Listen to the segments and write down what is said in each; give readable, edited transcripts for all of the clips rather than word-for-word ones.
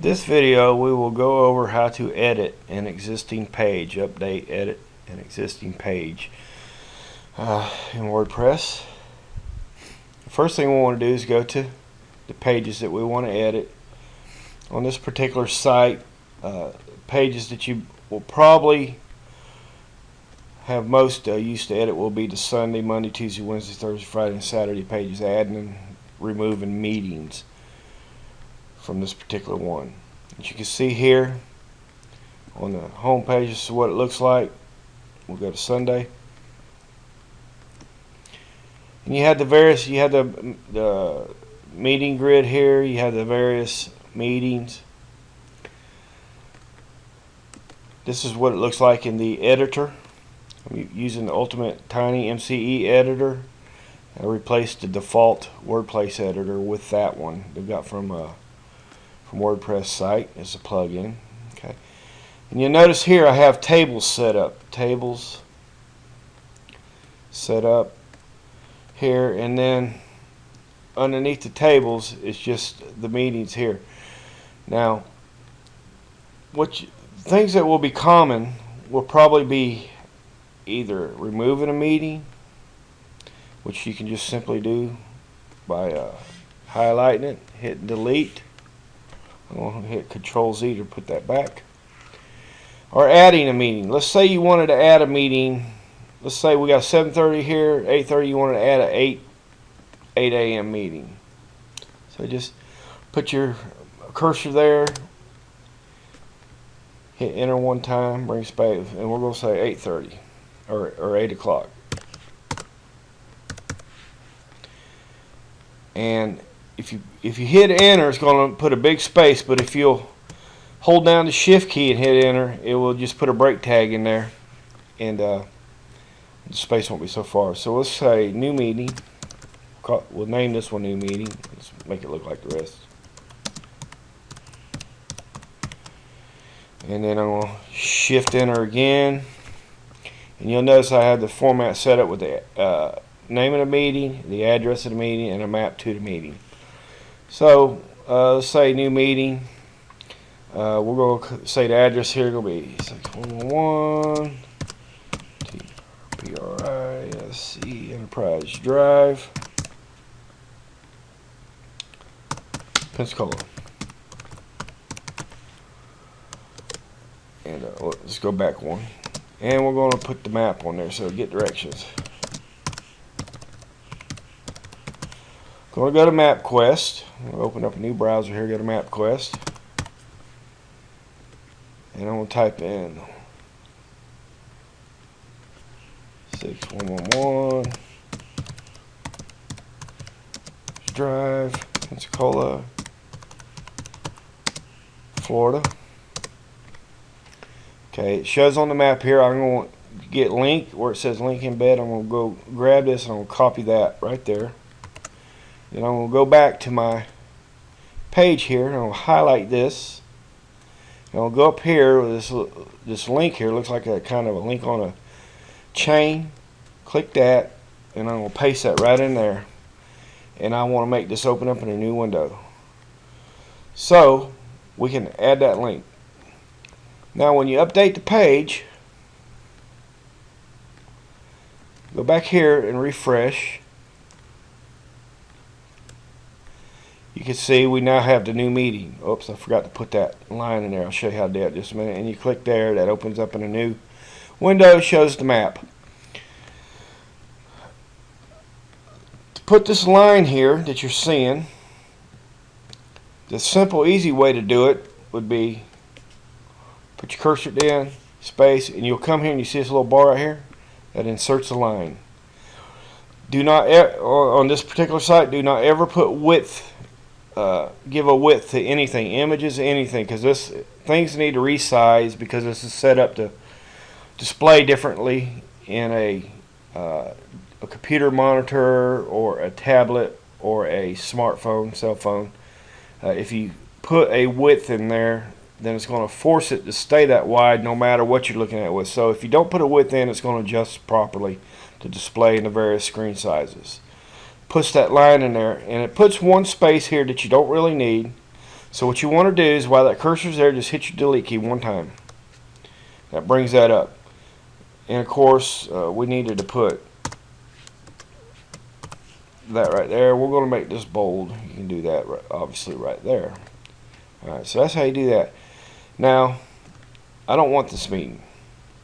This video we will go over how to edit an existing page, update, edit an existing page in WordPress. The first thing we want to do is go to the pages that we want to edit. On this particular site, pages that you will probably have most used to edit will be the Sunday, Monday, Tuesday, Wednesday, Thursday, Friday, and Saturday pages, adding and removing meetings from this particular one. As you can see here on the home page, this is what it looks like. We'll go to Sunday, and you have the various, you have the meeting grid here, you have the various meetings. This is what it looks like in the editor. I'm using the Ultimate TinyMCE editor. I replaced the default WordPress editor with that one they've got from WordPress site as a plugin. Okay, and you'll notice here I have tables set up. Tables set up here, and then underneath the tables is just the meetings here. Now, things that will be common will probably be either removing a meeting, which you can just simply do by highlighting it, hit delete. I'm going to hit Control-Z to put that back. Or adding a meeting. Let's say you wanted to add a meeting. Let's say we got 7:30 here, 8:30. You wanted to add a 8 a.m. meeting. So just put your cursor there, hit enter one time, bring space, and we're going to say 8:30 or 8 o'clock. And if you hit enter, it's going to put a big space, but if you'll hold down the shift key and hit enter, it will just put a break tag in there, and the space won't be so far. So let's say new meeting. We'll name this one new meeting. Let's make it look like the rest. And then I'm going to shift enter again, and you'll notice I have the format set up with the name of the meeting, the address of the meeting, and a map to the meeting. So let's say new meeting. We're going to say the address here will be 6111 TRPRISE Enterprise Drive, Pensacola. And let's go back one. And we're going to put the map on there, so get directions. Going to go to MapQuest. I'll open up a new browser here, go to MapQuest. And I'm going to type in 6111 Drive, Pensacola, Florida. Okay, it shows on the map here. I'm going to get link where it says link embed. I'm going to go grab this and I'm going to copy that right there. Then I'm going to go back to my page here and I'll highlight this. And I'll go up here with this link here. It looks like a kind of a link on a chain. Click that, and I'm going to paste that right in there. And I want to make this open up in a new window. So we can add that link. Now when you update the page, go back here and refresh. You can see we now have the new meeting. Oops, I forgot to put that line in there. I'll show you how to do it in just a minute. And you click there, that opens up in a new window, shows the map. To put this line here that you're seeing, the simple, easy way to do it would be put your cursor down, space, and you'll come here and you see this little bar right here that inserts a line. Do not, on this particular site, do not ever put width. Give a width to anything, images, anything, because things need to resize because this is set up to display differently in a computer monitor or a tablet or a smartphone, cell phone. If you put a width in there, then it's going to force it to stay that wide no matter what you're looking at with. So if you don't put a width in, it's going to adjust properly to display in the various screen sizes. Puts that line in there, and it puts one space here that you don't really need. So what you want to do is, while that cursor's there, just hit your delete key one time. That brings that up. And of course, we needed to put that right there. We're going to make this bold. You can do that obviously right there. Alright, so that's how you do that. Now, I don't want this meeting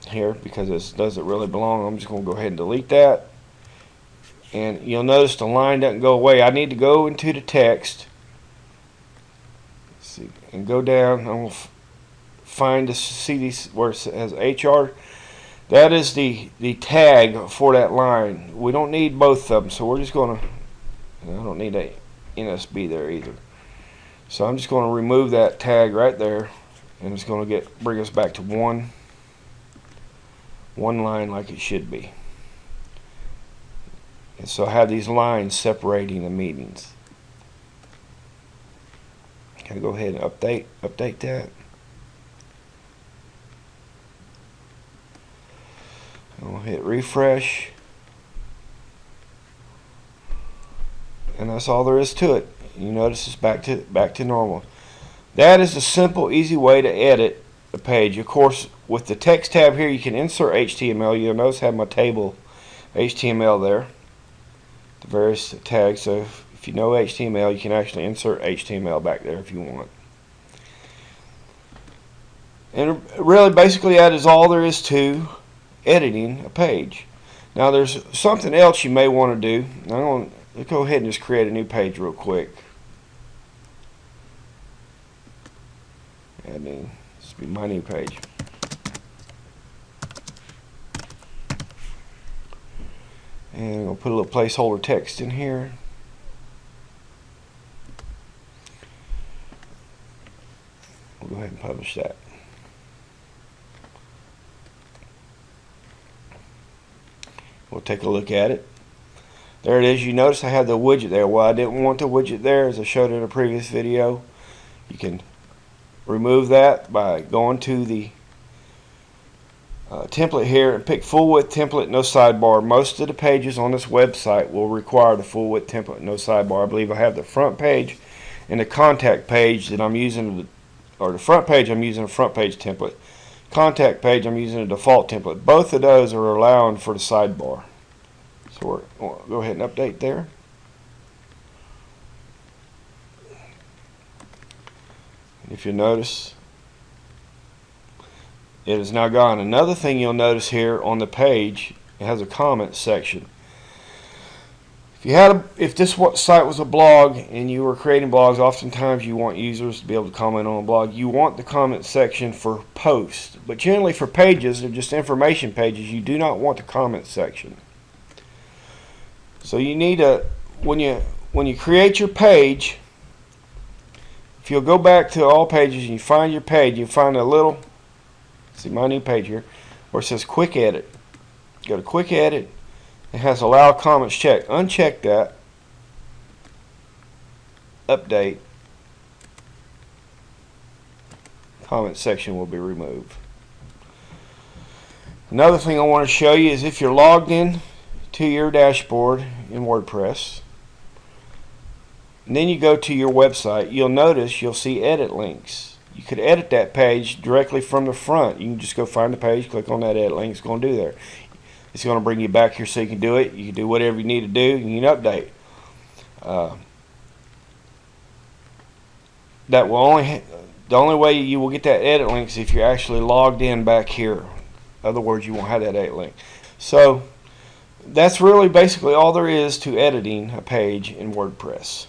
here because it doesn't really belong. I'm just going to go ahead and delete that. And you'll notice the line doesn't go away. I need to go into the text. Let's see, and go down. I'm going to find the CD where it says HR. That is the tag for that line. We don't need both of them, so we're just going to, I don't need a NSB there either. So I'm just going to remove that tag right there, and it's going to bring us back to one line like it should be. And so I have these lines separating the meetings. Can I go ahead and update that? I'll hit refresh, and that's all there is to it. You notice it's back to normal. That is a simple, easy way to edit a page. Of course, with the text tab here, you can insert HTML. You'll notice I have my table HTML there, the various tags. So if you know HTML, you can actually insert HTML back there if you want. And really, basically, that is all there is to editing a page. Now there's something else you may want to do. Let's go ahead and just create a new page real quick. This will be my new page. And I'll put a little placeholder text in here. We'll go ahead and publish that. We'll take a look at it. There it is. You notice I have the widget there. Well, I didn't want the widget there, as I showed in a previous video. You can remove that by going to the template here and pick full width template, no sidebar. Most of the pages on this website will require the full width template, no sidebar. I believe I have the front page and the contact page that I'm using, or the front page I'm using a front page template. Contact page I'm using a default template. Both of those are allowing for the sidebar. So we'll go ahead and update there. If you notice, it is now gone. Another thing you'll notice here on the page, it has a comment section. If this site was a blog and you were creating blogs, oftentimes you want users to be able to comment on a blog. You want the comment section for posts, but generally for pages, they're just information pages. You do not want the comment section. So you need when you create your page, if you'll go back to all pages and you find your page, you find a little, see my new page here, where it says quick edit. Go to quick edit. It has allow comments checked. Uncheck that. Update. Comment section will be removed. Another thing I want to show you is if you're logged in to your dashboard in WordPress, and then you go to your website, you'll see edit links. You could edit that page directly from the front. You can just go find the page, click on that edit link, it's going to do there. It's going to bring you back here so you can do it. You can do whatever you need to do. You can update. That will the only way you will get that edit link is if you're actually logged in back here. In other words, you won't have that edit link. So that's really basically all there is to editing a page in WordPress.